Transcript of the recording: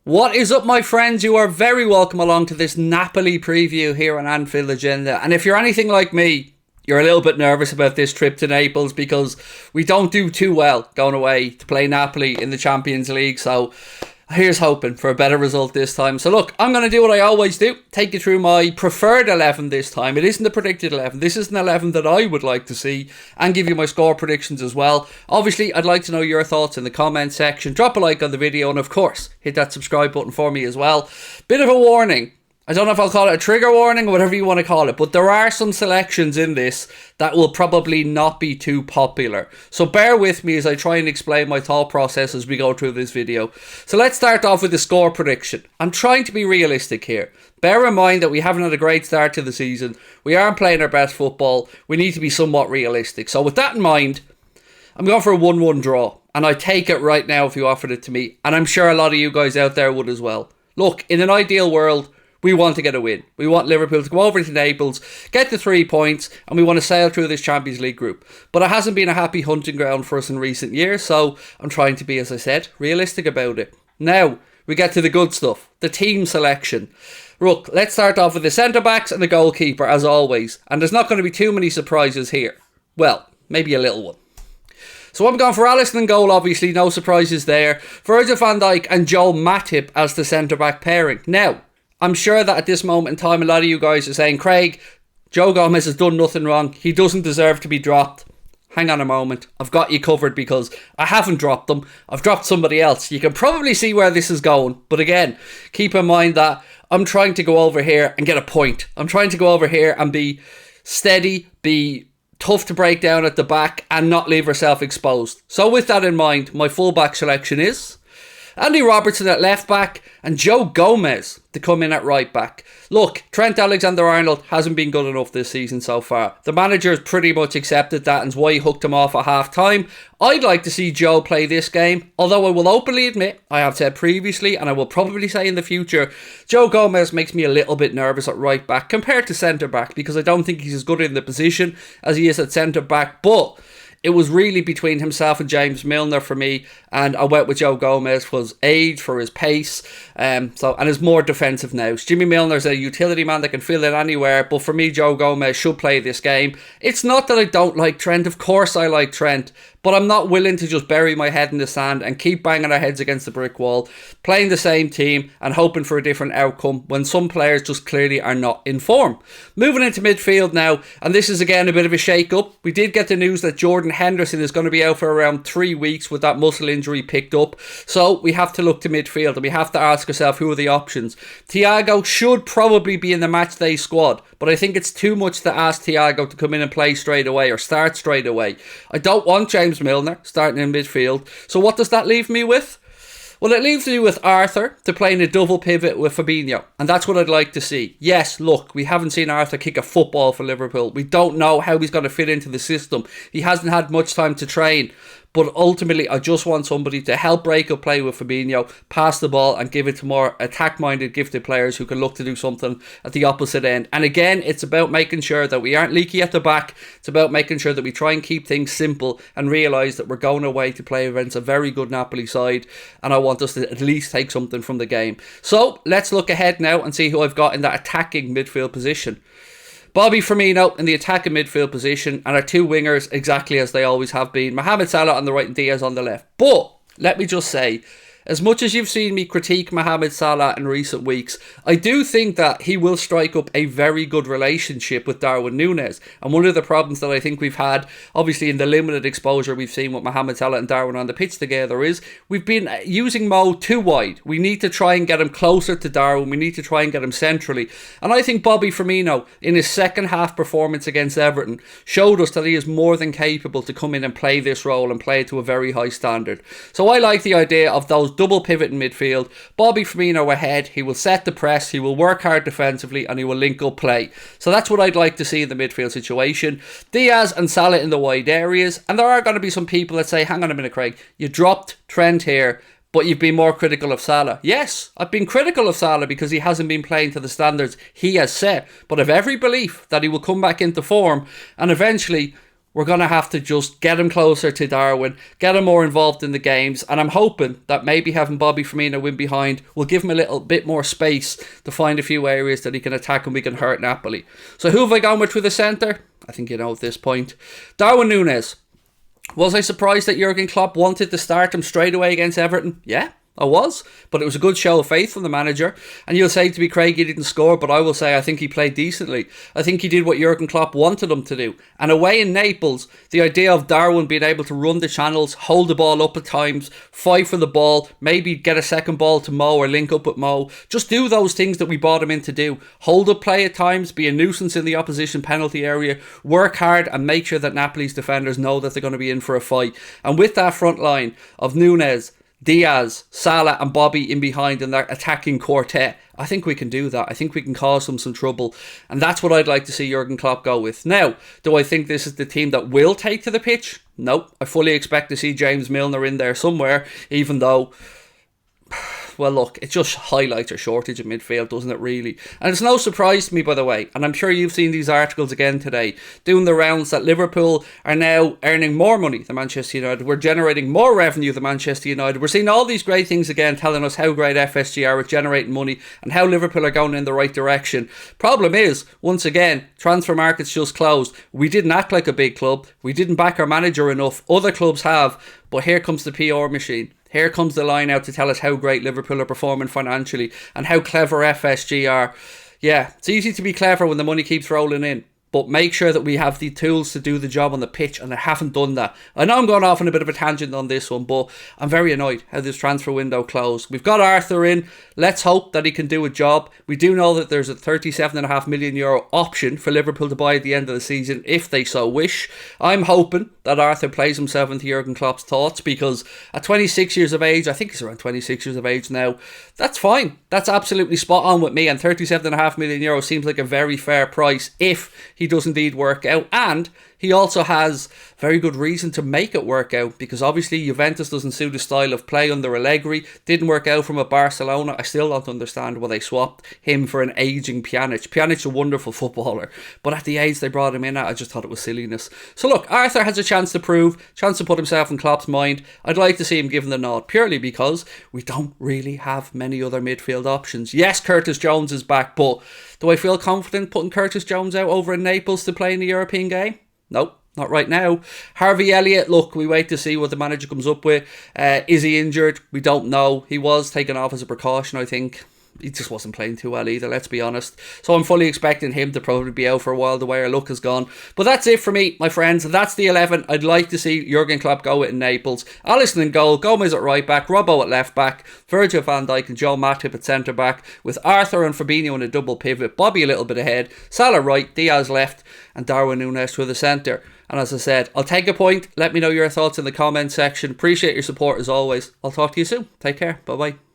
What is up, my friends? You are very welcome along to this Napoli preview here on Anfield Agenda. And if you're anything like me, you're a little bit nervous about this trip to Naples because we don't do too well going away to play Napoli in the Champions League. So here's hoping for a better result this time. So look, I'm going to do what I always do. Take you through my preferred 11 this time. It isn't the predicted 11. This is an 11 that I would like to see and give you my score predictions as well. Obviously, I'd like to know your thoughts in the comment section. Drop a like on the video and of course, hit that subscribe button for me as well. Bit of a warning. I don't know if I'll call it a trigger warning or whatever you want to call it, but there are some selections in this that will probably not be too popular. So bear with me as I try and explain my thought process as we go through this video. So let's start off with the score prediction. I'm trying to be realistic here. Bear in mind that we haven't had a great start to the season. We aren't playing our best football. We need to be somewhat realistic. So with that in mind, I'm going for a 1-1 draw. And I take it right now if you offered it to me. And I'm sure a lot of you guys out there would as well. Look, in an ideal world, we want to get a win. We want Liverpool to go over to Naples, get the 3 points, and we want to sail through this Champions League group. But it hasn't been a happy hunting ground for us in recent years, so I'm trying to be, as I said, realistic about it. Now, we get to the good stuff, the team selection. Look, let's start off with the centre-backs and the goalkeeper, as always. And there's not going to be too many surprises here. Well, maybe a little one. So I'm going for Alisson in goal, obviously, no surprises there. Virgil van Dijk and Joel Matip as the centre-back pairing. Now, I'm sure that at this moment in time, a lot of you guys are saying, Craig, Joe Gomez has done nothing wrong. He doesn't deserve to be dropped. Hang on a moment. I've got you covered because I haven't dropped them. I've dropped somebody else. You can probably see where this is going. But again, keep in mind that I'm trying to go over here and get a point. I'm trying to go over here and be steady, be tough to break down at the back and not leave herself exposed. So with that in mind, my fullback selection is Andy Robertson at left back and Joe Gomez to come in at right back. Look, Trent Alexander-Arnold hasn't been good enough this season so far. The manager has pretty much accepted that and is why he hooked him off at half time. I'd like to see Joe play this game, although I will openly admit, I have said previously and I will probably say in the future, Joe Gomez makes me a little bit nervous at right back compared to centre back because I don't think he's as good in the position as he is at centre back, but it was really between himself and James Milner for me, and I went with Joe Gomez for his age, for his pace, and is more defensive now. Jimmy Milner's a utility man that can fill it anywhere, but for me, Joe Gomez should play this game. It's not that I don't like Trent, of course I like Trent, but I'm not willing to just bury my head in the sand and keep banging our heads against the brick wall, playing the same team and hoping for a different outcome when some players just clearly are not in form. Moving into midfield now, and this is again a bit of a shake-up. We did get the news that Jordan Henderson is going to be out for around 3 weeks with that muscle injury picked up. So we have to look to midfield and we have to ask ourselves who are the options. Thiago should probably be in the matchday squad, but I think it's too much to ask Thiago to come in and play straight away or start straight away. I don't want James Milner starting in midfield. So what does that leave me with? Well, it leaves me with Arthur to play in a double pivot with Fabinho. And that's what I'd like to see. Yes, look, we haven't seen Arthur kick a football for Liverpool. We don't know how he's going to fit into the system. He hasn't had much time to train. But ultimately, I just want somebody to help break up play with Fabinho, pass the ball and give it to more attack-minded, gifted players who can look to do something at the opposite end. And again, it's about making sure that we aren't leaky at the back. It's about making sure that we try and keep things simple and realise that we're going away to play against a very good Napoli side. And I want us to at least take something from the game. So, let's look ahead now and see who I've got in that attacking midfield position. Bobby Firmino in the attacking midfield position and our two wingers exactly as they always have been. Mohamed Salah on the right and Diaz on the left. But let me just say, as much as you've seen me critique Mohamed Salah in recent weeks, I do think that he will strike up a very good relationship with Darwin Núñez. And one of the problems that I think we've had, obviously in the limited exposure we've seen with Mohamed Salah and Darwin on the pitch together, is we've been using Mo too wide. We need to try and get him closer to Darwin. We need to try and get him centrally. And I think Bobby Firmino, in his second half performance against Everton, showed us that he is more than capable to come in and play this role and play it to a very high standard. So I like the idea of those double pivot in midfield. Bobby Firmino ahead. He will set the press. He will work hard defensively and he will link up play. So that's what I'd like to see in the midfield situation. Diaz and Salah in the wide areas. And there are going to be some people that say, hang on a minute, Craig, you dropped Trent here, but you've been more critical of Salah. Yes, I've been critical of Salah because he hasn't been playing to the standards he has set. But I've every belief that he will come back into form and eventually we're going to have to just get him closer to Darwin, get him more involved in the games, and I'm hoping that maybe having Bobby Firmino in behind will give him a little bit more space to find a few areas that he can attack and we can hurt Napoli. So who have I gone with the centre? I think you know at this point. Darwin Núñez. Was I surprised that Jurgen Klopp wanted to start him straight away against Everton? Yeah, I was, but it was a good show of faith from the manager. And you'll say to me, Craig, he didn't score, but I will say I think he played decently. I think he did what Jurgen Klopp wanted him to do. And away in Naples, the idea of Darwin being able to run the channels, hold the ball up at times, fight for the ball, maybe get a second ball to Mo or link up with Mo, just do those things that we brought him in to do. Hold up play at times, be a nuisance in the opposition penalty area, work hard and make sure that Napoli's defenders know that they're going to be in for a fight. And with that front line of Núñez, Diaz, Salah and Bobby in behind in that attacking quartet, I think we can do that. I think we can cause them some trouble. And that's what I'd like to see Jurgen Klopp go with. Now, do I think this is the team that will take to the pitch? No. I fully expect to see James Milner in there somewhere, even though... Well, look, it just highlights our shortage in midfield, doesn't it, really? And it's no surprise to me, by the way, and I'm sure you've seen these articles again today, doing the rounds that Liverpool are now earning more money than Manchester United. We're generating more revenue than Manchester United. We're seeing all these great things again, telling us how great FSG are at generating money and how Liverpool are going in the right direction. Problem is, once again, transfer markets just closed. We didn't act like a big club. We didn't back our manager enough. Other clubs have. But here comes the PR machine. Here comes the line out to tell us how great Liverpool are performing financially and how clever FSG are. Yeah, it's easy to be clever when the money keeps rolling in. But make sure that we have the tools to do the job on the pitch, and I haven't done that. I know I'm going off on a bit of a tangent on this one, but I'm very annoyed how this transfer window closed. We've got Arthur in. Let's hope that he can do a job. We do know that there's a €37.5 million option for Liverpool to buy at the end of the season, if they so wish. I'm hoping that Arthur plays himself into Jurgen Klopp's thoughts, because at 26 years of age, I think he's around 26 years of age now, that's fine. That's absolutely spot on with me, and €37.5 million seems like a very fair price if he does indeed work out. And he also has very good reason to make it work out, because obviously Juventus doesn't suit his style of play under Allegri. Didn't work out from a Barcelona. I still don't understand why they swapped him for an ageing Pjanic. Pjanic's a wonderful footballer, but at the age they brought him in at, I just thought it was silliness. So look, Arthur has a chance to prove, chance to put himself in Klopp's mind. I'd like to see him given the nod, purely because we don't really have many other midfield options. Yes, Curtis Jones is back, but do I feel confident putting Curtis Jones out over in Naples to play in the European game? Nope, not right now. Harvey Elliott, look, we wait to see what the manager comes up with. Is he injured? We don't know. He was taken off as a precaution, I think. He just wasn't playing too well either, let's be honest. So I'm fully expecting him to probably be out for a while, the way our luck has gone. But that's it for me, my friends. That's the 11 I'd like to see Jurgen Klopp go with in Naples. Alisson in goal, Gomez at right back, Robbo at left back, Virgil van Dijk and Joe Matip at centre back, with Arthur and Fabinho in a double pivot, Bobby a little bit ahead, Salah right, Diaz left, and Darwin Núñez through the centre. And as I said, I'll take a point. Let me know your thoughts in the comment section. Appreciate your support as always. I'll talk to you soon. Take care. Bye bye.